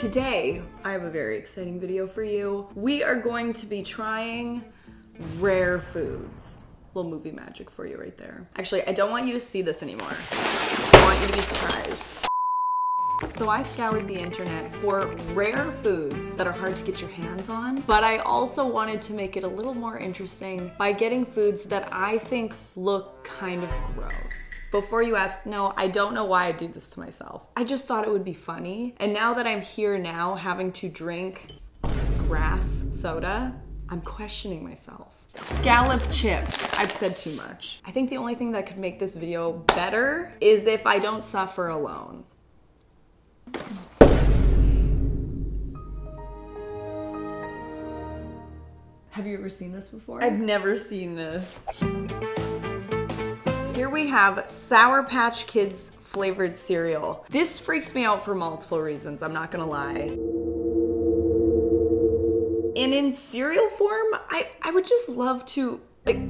Today, I have a very exciting video for you. We are going to be trying rare foods. Little movie magic for you right there. Actually, I don't want you to see this anymore. I want you to be surprised. So I scoured the internet for rare foods that are hard to get your hands on, but I also wanted to make it a little more interesting by getting foods that I think look kind of gross. Before you ask, no, I don't know why I do this to myself. I just thought it would be funny. And now that I'm here now having to drink grass soda, I'm questioning myself. Scallop chips. I've said too much. I think the only thing that could make this video better is if I don't suffer alone. Have you ever seen this before? I've never seen this. Here we have Sour Patch Kids flavored cereal. This freaks me out for multiple reasons, I'm not gonna lie. And in cereal form, I would just love to, like...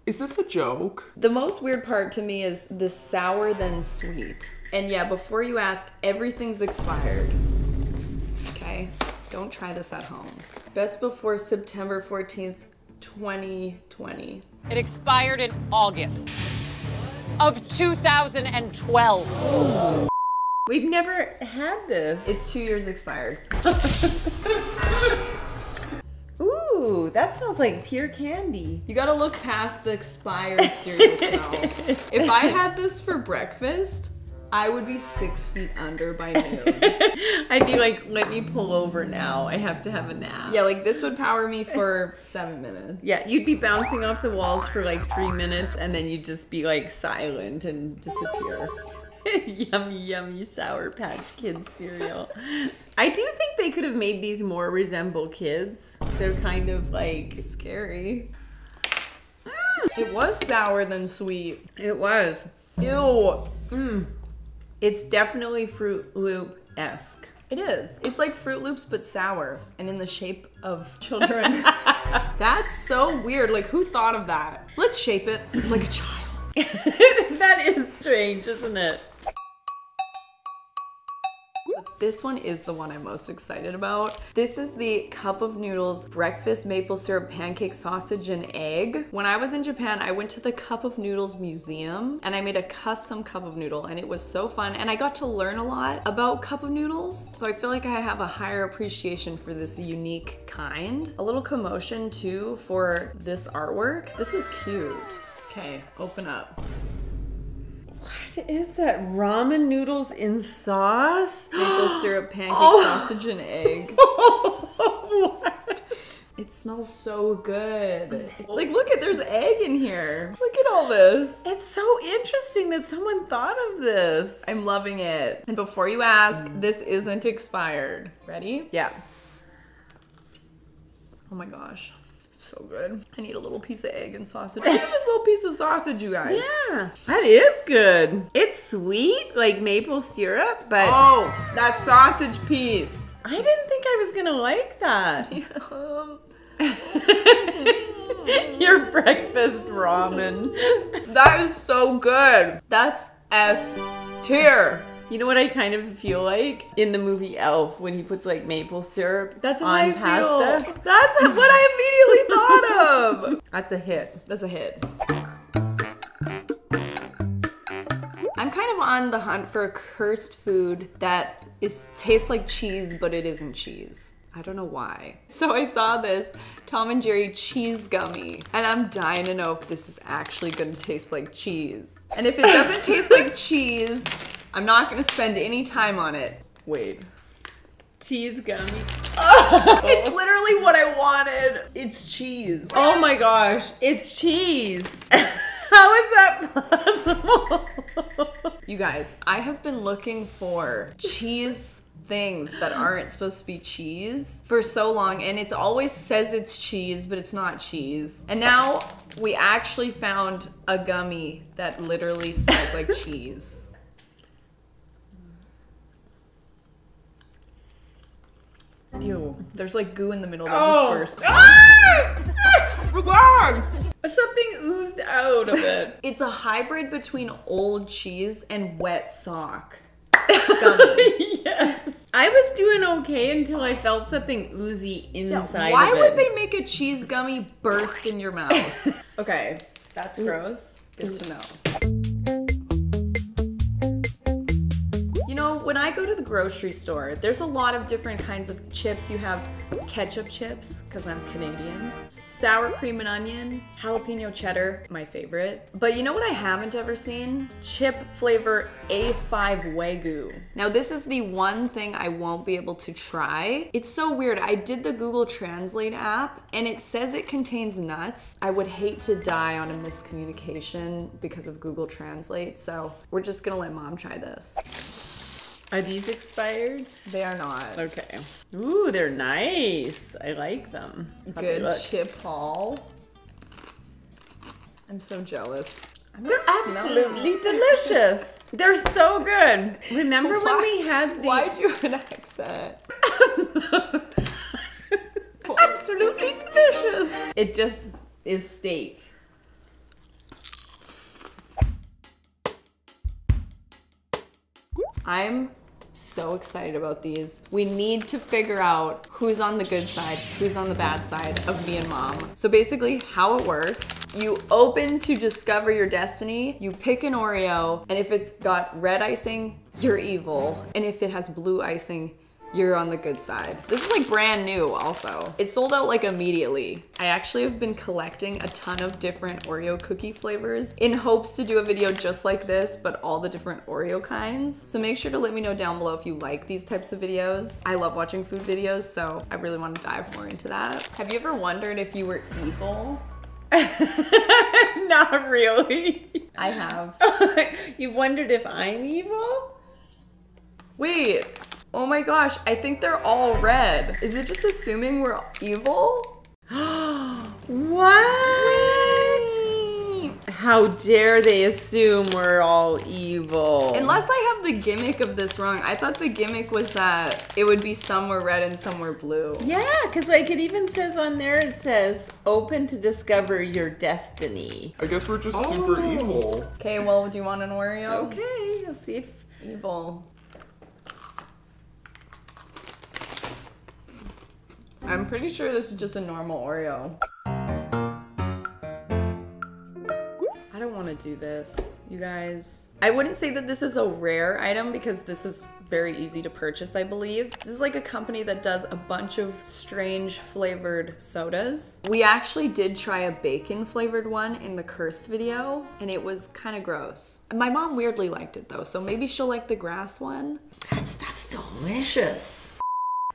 Is this a joke? The most weird part to me is the sour then sweet. And yeah, before you ask, everything's expired. Okay, don't try this at home. Best before September 14th, 2020. It expired in August of 2012. We've never had this. It's 2 years expired. Ooh, that smells like pure candy. You gotta look past the expired cereal smell. If I had this for breakfast, I would be 6 feet under by noon. I'd be like, let me pull over now. I have to have a nap. Yeah, like this would power me for 7 minutes. Yeah, you'd be bouncing off the walls for like 3 minutes and then you'd just be like silent and disappear. Yummy, yummy Sour Patch Kids cereal. I do think they could have made these more resemble kids. They're kind of like Scary. It was sour than sweet. It was. Ew. It's definitely Fruit Loop-esque. It is. It's like Fruit Loops, but sour and in the shape of children. That's so weird. Like, who thought of that? Let's shape it like a child. That is strange, isn't it? But this one is the one I'm most excited about. This is the Cup of Noodles breakfast maple syrup pancake sausage and egg. When I was in Japan, I went to the Cup of Noodles museum and I made a custom cup of noodle and it was so fun and I got to learn a lot about cup of noodles. So I feel like I have a higher appreciation for this unique kind. A little commotion too for this artwork. This is cute. Okay, open up. What is that? Ramen noodles in sauce? Maple syrup pancake sausage and egg. What? It smells so good. Like, look at, there's egg in here. Look at all this. It's so interesting that someone thought of this. I'm loving it. And before you ask, this isn't expired. Ready? Yeah. Oh my gosh. So good. I need a little piece of egg and sausage. Look at this little piece of sausage, you guys. Yeah, that is good. It's sweet, like maple syrup, but Oh, that sausage piece. I didn't think I was gonna like that. Your breakfast ramen. That is so good. That's S tier. You know what I kind of feel like? In the movie Elf, when he puts like maple syrup That's what on I pasta. feel. That's what I immediately thought of. That's a hit. That's a hit. I'm kind of on the hunt for a cursed food that tastes like cheese, but it isn't cheese. I don't know why. So I saw this Tom and Jerry cheese gummy, and I'm dying to know if this is actually gonna taste like cheese. And if it doesn't taste like cheese, I'm not gonna spend any time on it. Wait. Cheese gummy. It's literally what I wanted. It's cheese. Oh my gosh, it's cheese. How is that possible? You guys, I have been looking for cheese things that aren't supposed to be cheese for so long, and it always says it's cheese, but it's not cheese. And now we actually found a gummy that literally smells like cheese. Ew. There's like goo in the middle that just burst. Relax! Something oozed out of it. It's a hybrid between old cheese and wet sock. gummy. Yes. I was doing okay until I felt something oozy inside Why of it. would they make a cheese gummy burst in your mouth? Okay, that's gross. Good to know. You know, when I go to the grocery store, there's a lot of different kinds of chips. You have ketchup chips, because I'm Canadian, sour cream and onion, jalapeno cheddar, my favorite. But you know what I haven't ever seen? Chip flavor A5 Wagyu. Now this is the one thing I won't be able to try. It's so weird. I did the Google Translate app and it says it contains nuts. I would hate to die on a miscommunication because of Google Translate, so we're just gonna let Mom try this. Are these expired? They are not. Okay. Ooh, they're nice. I like them. Good Look. chip haul. I'm so jealous. They're absolutely delicious. They're so good. Remember when we had the... Why'd you have an accent? Absolutely delicious. It just is steak. I'm so excited about these. We need to figure out who's on the good side, who's on the bad side of me and Mom. So basically how it works, you open to discover your destiny, you pick an Oreo, and if it's got red icing, you're evil. And if it has blue icing, you're on the good side. This is like brand new also. It sold out like immediately. I actually have been collecting a ton of different Oreo cookie flavors in hopes to do a video just like this, but all the different Oreo kinds. So make sure to let me know down below if you like these types of videos. I love watching food videos, so I really want to dive more into that. Have you ever wondered if you were evil? Not really. I have. You've wondered if I'm evil? Wait. Oh my gosh, I think they're all red. Is it just assuming we're evil? What? How dare they assume we're all evil? Unless I have the gimmick of this wrong. I thought the gimmick was that it would be some were red and some were blue. Yeah, because like it even says on there, it says, open to discover your destiny. I guess we're just super evil. Okay, well, do you want an Oreo? Okay, let's see if... Evil. I'm pretty sure this is just a normal Oreo. I don't want to do this, you guys. I wouldn't say that this is a rare item because this is very easy to purchase, I believe. This is like a company that does a bunch of strange flavored sodas. We actually did try a bacon flavored one in the Cursed video and it was kind of gross. My mom weirdly liked it though, so maybe she'll like the grass one. that stuff's delicious.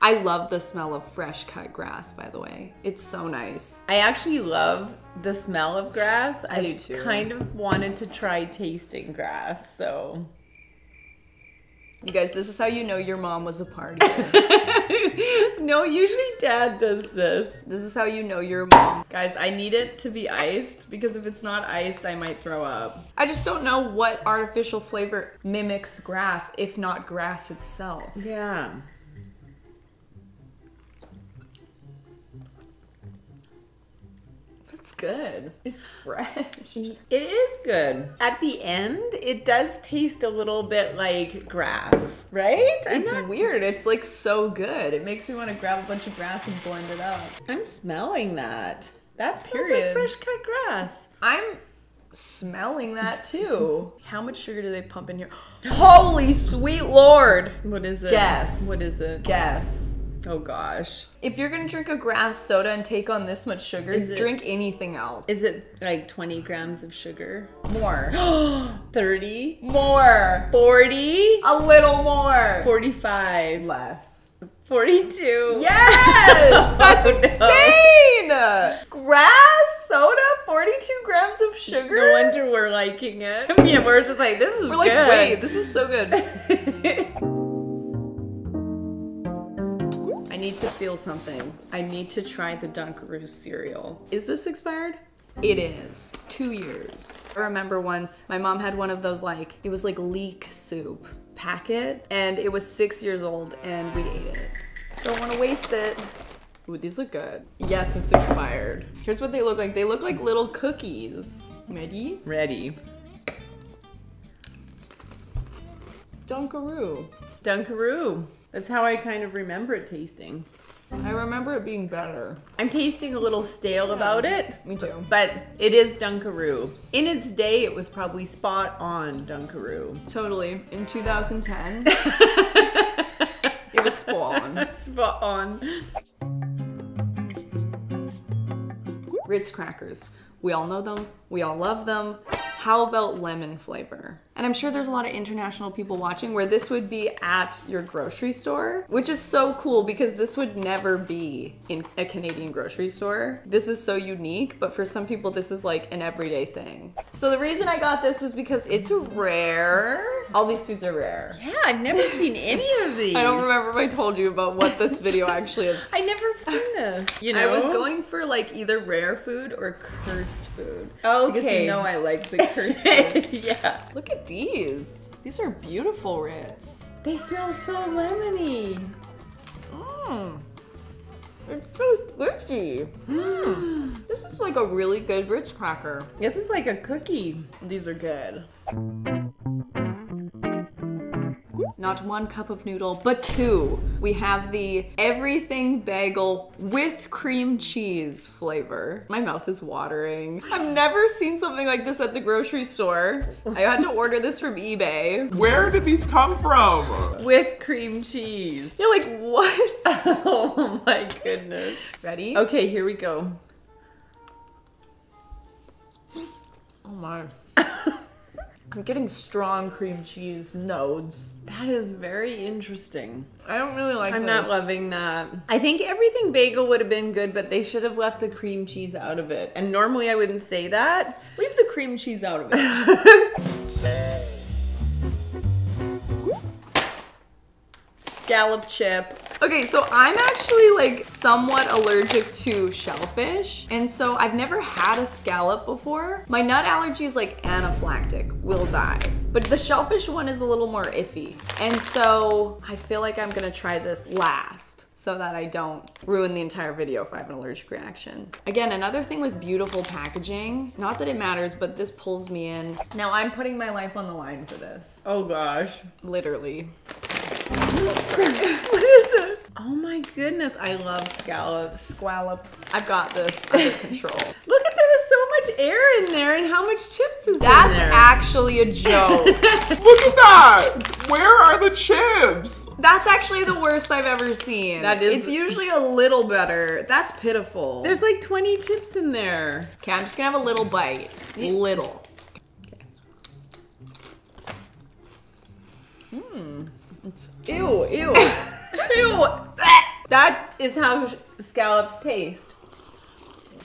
I love the smell of fresh cut grass, by the way. It's so nice. I actually love the smell of grass. I do too. Kind of wanted to try tasting grass, so. You guys, this is how you know your mom was a partier. No, usually Dad does this. This is how you know your mom. Guys, I need it to be iced because if it's not iced, I might throw up. I just don't know what artificial flavor mimics grass, if not grass itself. Yeah. That's good. It's fresh. It is good. At the end, it does taste a little bit like grass, right? It's weird. It's like so good. It makes me want to grab a bunch of grass and blend it up. I'm smelling that. That smells like Period. fresh cut grass. I'm smelling that too. How much sugar do they pump in here? Holy sweet Lord. What is it? Guess. What is it? Guess. Oh gosh. If you're gonna drink a grass soda and take on this much sugar, drink anything else. Is it like 20 grams of sugar? More. 30? More. 40? A little more. 45? Less. 42? Yes! That's Oh, no. insane! Grass soda, 42 grams of sugar? No wonder we're liking it. Yeah, we're just like, this is We're like, good. wait, this is so good. I need to feel something. I need to try the Dunkaroos cereal. Is this expired? It is. 2 years. I remember once my mom had one of those it was like leek soup packet and it was 6 years old and we ate it. Don't want to waste it. Ooh, these look good. Yes, it's expired. Here's what they look like. They look like little cookies. Ready? Ready. Dunkaroo. Dunkaroo. That's how I kind of remember it tasting. I remember it being better. I'm tasting a little stale about it. Me too. But it is Dunkaroo. In its day, it was probably spot on Dunkaroo. Totally. In 2010, it was spot on. Spot on. Ritz crackers. We all know them. We all love them. How about lemon flavor? And I'm sure there's a lot of international people watching where this would be at your grocery store, which is so cool because this would never be in a Canadian grocery store. This is so unique, but for some people, this is like an everyday thing. So the reason I got this was because it's rare. All these foods are rare. Yeah, I've never seen any of these. I don't remember if I told you about what this video actually is. I never have seen this. You know? I was going for like either rare food or cursed food. Okay. Because you know I like the cursed food. Yeah. Look at these. These are beautiful Ritz. They smell so lemony. Mmm. It's so squishy. Mmm. This is like a really good Ritz cracker. This is like a cookie. These are good. Not 1 cup of noodle, but 2. We have the everything bagel with cream cheese flavor. My mouth is watering. I've never seen something like this at the grocery store. I had to order this from eBay. Where did these come from? With cream cheese. You're like, what? Oh my goodness. Ready? Okay, here we go. Oh my. I'm getting strong cream cheese nodes. That is very interesting. I don't really like I'm this. not loving that. I think everything bagel would have been good, but they should have left the cream cheese out of it. And normally I wouldn't say that. Leave the cream cheese out of it. Scallop chip. Okay, so I'm actually like somewhat allergic to shellfish. And so I've never had a scallop before. My nut allergy is like anaphylactic, will die. But the shellfish one is a little more iffy. And so I feel like I'm gonna try this last so that I don't ruin the entire video if I have an allergic reaction. Again, another thing with beautiful packaging, not that it matters, but this pulls me in. Now I'm putting my life on the line for this. Oh gosh. Literally. What is it? Oh my goodness, I love scallops. Squallop. I've got this under control. Look at there is so much air in there and how much chips is That's in there. actually a joke. Look at that! Where are the chips? That's actually the worst I've ever seen. That is- It's usually a little better. That's pitiful. There's like 20 chips in there. Okay, I'm just gonna have a little bite. Little. It's ew, ew. Ew. That is how scallops taste.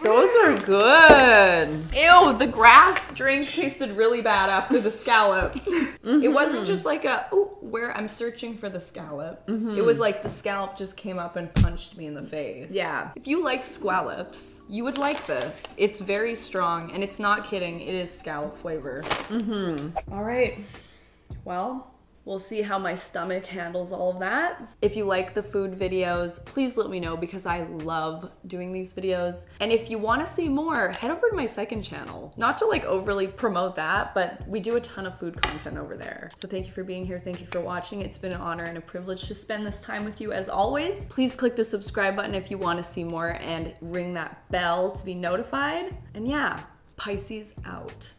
Those are good. Ew, the grass drink tasted really bad after the scallop. It wasn't just like a, ooh, where I'm searching for the scallop. It was like the scallop just came up and punched me in the face. Yeah. If you like scallops, you would like this. It's very strong, and it's not kidding. It is scallop flavor. All right. Well, we'll see how my stomach handles all of that. If you like the food videos, please let me know because I love doing these videos. And if you want to see more, head over to my second channel. Not to like overly promote that, but we do a ton of food content over there. So thank you for being here. Thank you for watching. It's been an honor and a privilege to spend this time with you as always. Please click the subscribe button if you want to see more and ring that bell to be notified. And yeah, Pisces out.